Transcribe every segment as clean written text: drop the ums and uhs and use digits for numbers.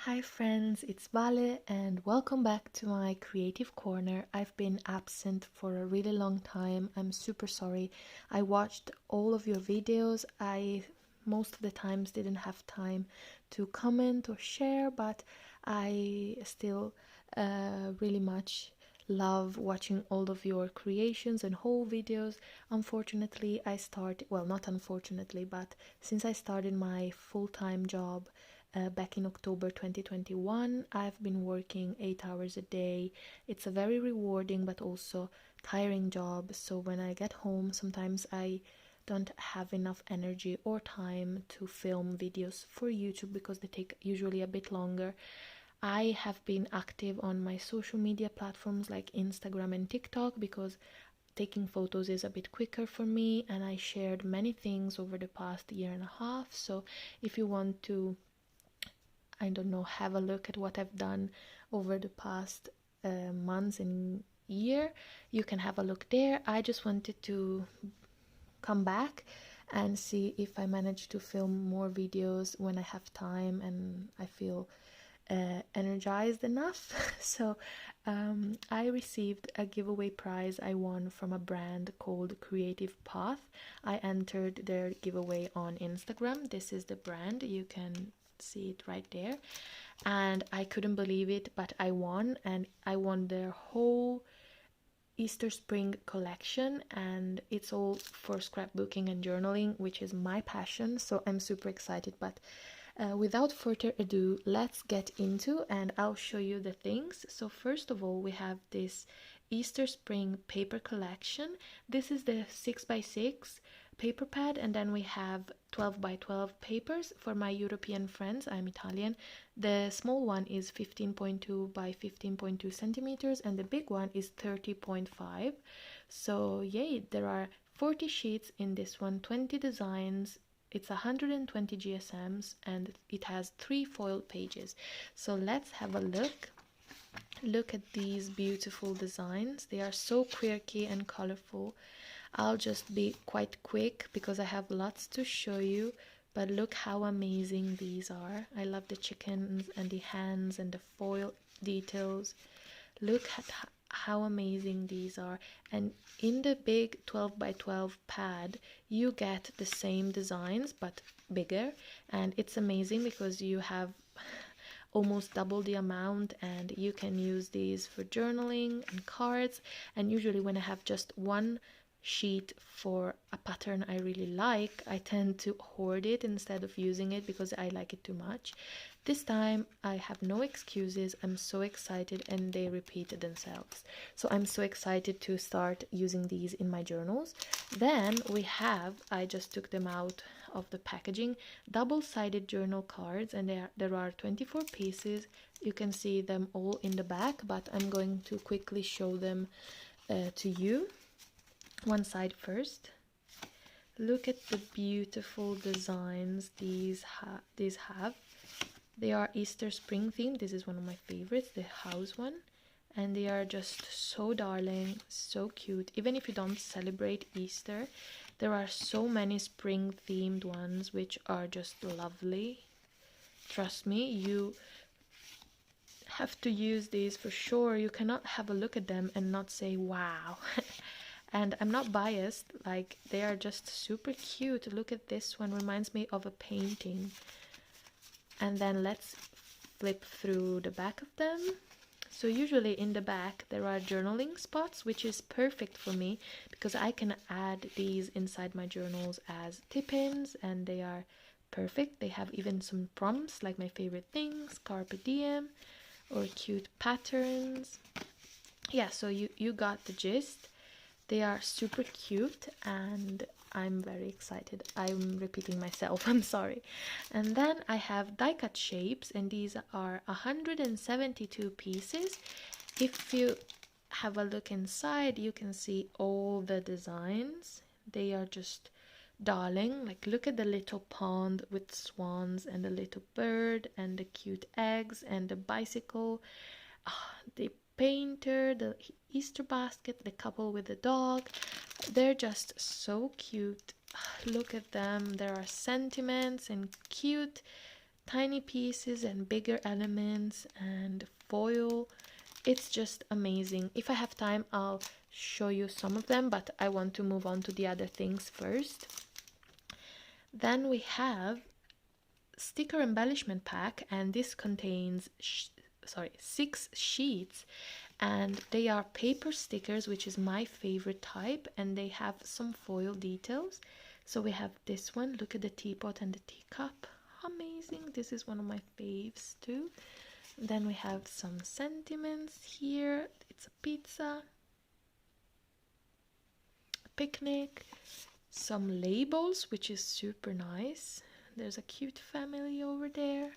Hi friends, it's Vale and welcome back to my creative corner. I've been absent for a really long time. I'm super sorry. I watched all of your videos. I most of the times didn't have time to comment or share, but I still really much love watching all of your creations and whole videos. Unfortunately, not unfortunately, but since I started my full-time job back in October 2021, I've been working 8 hours a day. It's a very rewarding but also tiring job. So when I get home, sometimes I don't have enough energy or time to film videos for YouTube because they take usually a bit longer. I have been active on my social media platforms like Instagram and TikTok because taking photos is a bit quicker for me, and I shared many things over the past year and a half. So if you want to, I don't know, have a look at what I've done over the past months and year, you can have a look there. I just wanted to come back and see if I manage to film more videos when I have time and I feel energized enough. So I received a giveaway prize I won from a brand called Creative Path. I entered their giveaway on Instagram. This is the brand, you can see it right there, and I couldn't believe it, but I won, and I won their whole Easter spring collection, and it's all for scrapbooking and journaling, which is my passion, so I'm super excited. But without further ado, let's get into and I'll show you the things. So first of all, we have this Easter spring paper collection. This is the 6x6 paper pad, and then we have 12x12 papers for my European friends. I'm Italian. The small one is 15.2 by 15.2 centimeters and the big one is 30.5. So yay, there are 40 sheets in this one, 20 designs. It's 120 GSMs and it has 3 foil pages. So let's have a look. Look at these beautiful designs. They are so quirky and colorful. I'll just be quite quick because I have lots to show you, but look how amazing these are. I love the chickens and the hands and the foil details. Look at how amazing these are. And in the big 12x12 pad you get the same designs but bigger, and it's amazing because you have almost double the amount and you can use these for journaling and cards. And usually when I have just one sheet for a pattern I really like, I tend to hoard it instead of using it because I like it too much. This time I have no excuses. I'm so excited and they repeated themselves. So I'm so excited to start using these in my journals. Then we have, I just took them out of the packaging, double-sided journal cards, and there are 24 pieces. You can see them all in the back, but I'm going to quickly show them to you. One side first. Look at the beautiful designs these have. They are Easter spring themed. This is one of my favorites, the house one, and they are just so darling, so cute. Even if you don't celebrate Easter, there are so many spring themed ones which are just lovely. Trust me, you have to use these for sure. You cannot have a look at them and not say wow. And I'm not biased, like they are just super cute. Look at this one, reminds me of a painting. And then let's flip through the back of them. So usually in the back there are journaling spots, which is perfect for me because I can add these inside my journals as tip-ins, and they are perfect. They have even some prompts like my favorite things, carpe diem, or cute patterns. Yeah, so you got the gist. They are super cute and I'm very excited. I'm repeating myself, I'm sorry. And then I have die cut shapes, and these are 172 pieces. If you have a look inside, you can see all the designs. They are just darling. Like look at the little pond with swans and the little bird and the cute eggs and the bicycle. The painter, the Easter basket, the couple with the dog. They're just so cute. Look at them. There are sentiments and cute tiny pieces and bigger elements and foil. It's just amazing. If I have time, I'll show you some of them, but I want to move on to the other things first. Then we have sticker embellishment pack, and this contains 6 sheets, and they are paper stickers, which is my favorite type, and they have some foil details. So we have this one. Look at the teapot and the teacup. Amazing. This is one of my faves too. Then we have some sentiments here. It's a pizza, a picnic, some labels, which is super nice. There's a cute family over there.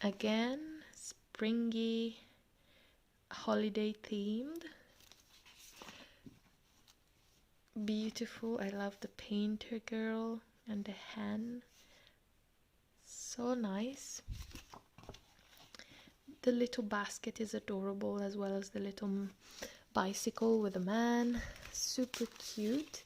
Again, springy, holiday themed. Beautiful. I love the painter girl and the hen. So nice. The little basket is adorable, as well as the little bicycle with a man. Super cute.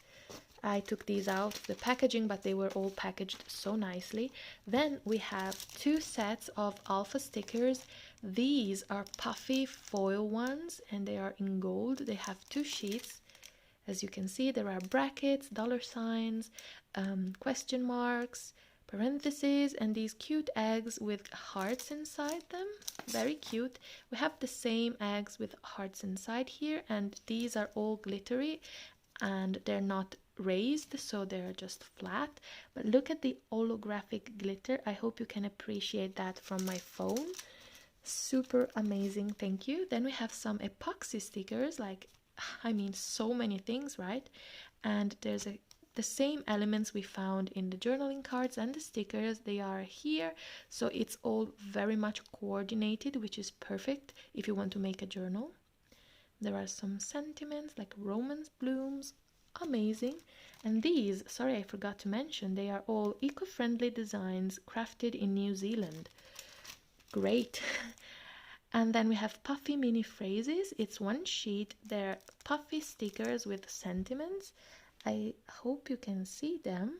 I took these out of the packaging, but they were all packaged so nicely. Then we have 2 sets of alpha stickers. These are puffy foil ones, and they are in gold. They have 2 sheets. As you can see, there are brackets, dollar signs, question marks, parentheses, and these cute eggs with hearts inside them. Very cute. We have the same eggs with hearts inside here, and these are all glittery, and they're not raised, so they're just flat. But look at the holographic glitter. I hope you can appreciate that from my phone. Super amazing. Thank you. Then we have some epoxy stickers, like, I mean, so many things, right? And there's the same elements we found in the journaling cards and the stickers. They are here, so it's all very much coordinated, which is perfect if you want to make a journal. There are some sentiments like romance blooms. Amazing. And these, sorry, I forgot to mention, they are all eco-friendly designs crafted in New Zealand. Great. And then we have puffy mini phrases. It's 1 sheet. They're puffy stickers with sentiments. I hope you can see them.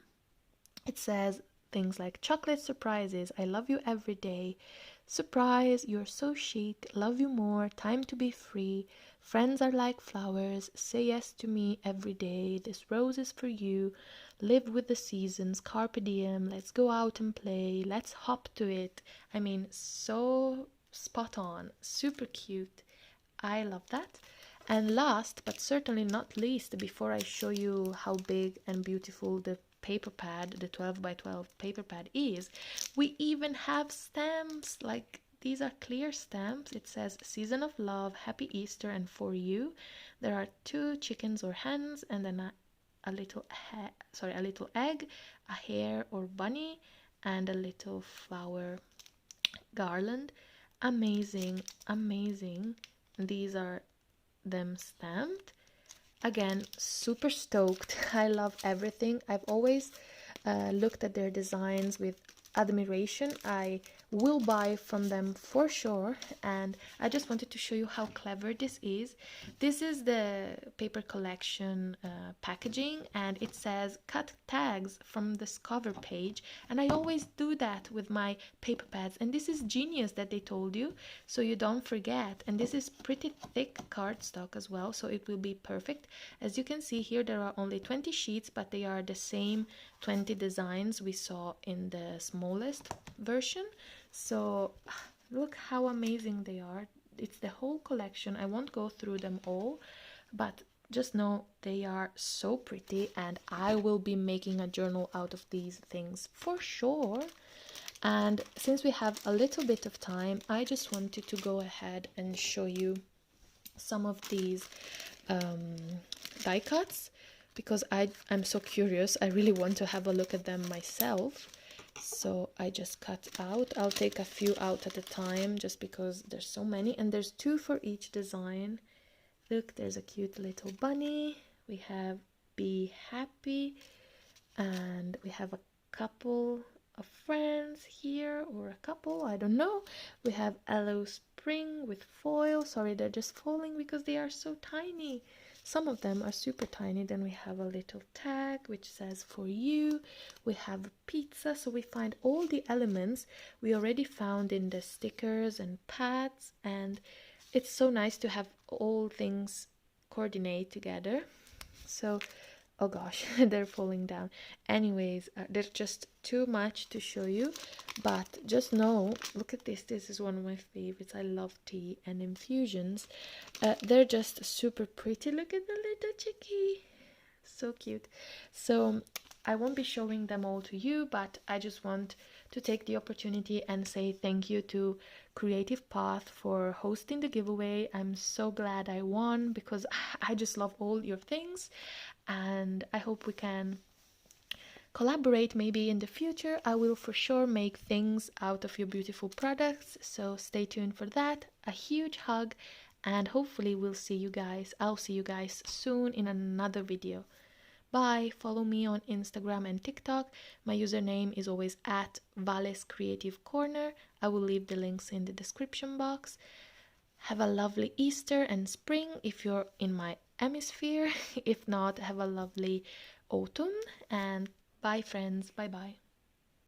It says things like chocolate surprises, I love you every day, surprise, you're so chic, love you more, time to be free, friends are like flowers, say yes to me every day, this rose is for you, live with the seasons, carpe diem, let's go out and play, let's hop to it. I mean, so spot on, super cute. I love that. And last but certainly not least, before I show you how big and beautiful the paper pad, the 12 by 12 paper pad is, we even have stamps. Like, these are clear stamps. It says season of love, happy Easter, and for you. There are 2 chickens or hens, and then a little egg, a hare or bunny, and a little flower garland. Amazing, amazing. These are them stamped. Again, super stoked. I love everything. I've always looked at their designs with admiration. I will buy from them for sure, and I just wanted to show you how clever this is. This is the paper collection packaging, and it says cut tags from this cover page, and I always do that with my paper pads, and this is genius that they told you so you don't forget. And this is pretty thick cardstock as well, so it will be perfect. As you can see here, there are only 20 sheets, but they are the same 20 designs we saw in the smallest version. So look how amazing they are. It's the whole collection. I won't go through them all, but just know they are so pretty, and I will be making a journal out of these things for sure. And since we have a little bit of time, I just wanted to go ahead and show you some of these die cuts, because I'm so curious. I really want to have a look at them myself. So I just cut out. I'll take a few out at a time just because there's so many, and there's 2 for each design. Look, there's a cute little bunny. We have be happy, and we have a couple of friends here, or a couple, I don't know. We have hello spring with foil. Sorry, they're just falling because they are so tiny. Some of them are super tiny. Then we have a little tag which says for you. We have pizza, so we find all the elements we already found in the stickers and pads, and it's so nice to have all things coordinate together. So oh gosh, they're falling down. Anyways, there's just too much to show you, but just know, look at this. This is one of my favorites. I love tea and infusions. They're just super pretty. Look at the little chickie. So cute. So I won't be showing them all to you, but I just want to take the opportunity and say thank you to Creative Path for hosting the giveaway. I'm so glad I won because I just love all your things, and I hope we can collaborate maybe in the future. I will for sure make things out of your beautiful products, so stay tuned for that. A huge hug, and hopefully I'll see you guys soon in another video. Bye. Follow me on Instagram and TikTok. My username is always at Vale's Creative Corner. I will leave the links in the description box. Have a lovely Easter and spring if you're in my hemisphere. If not, have a lovely autumn, and bye friends. Bye bye.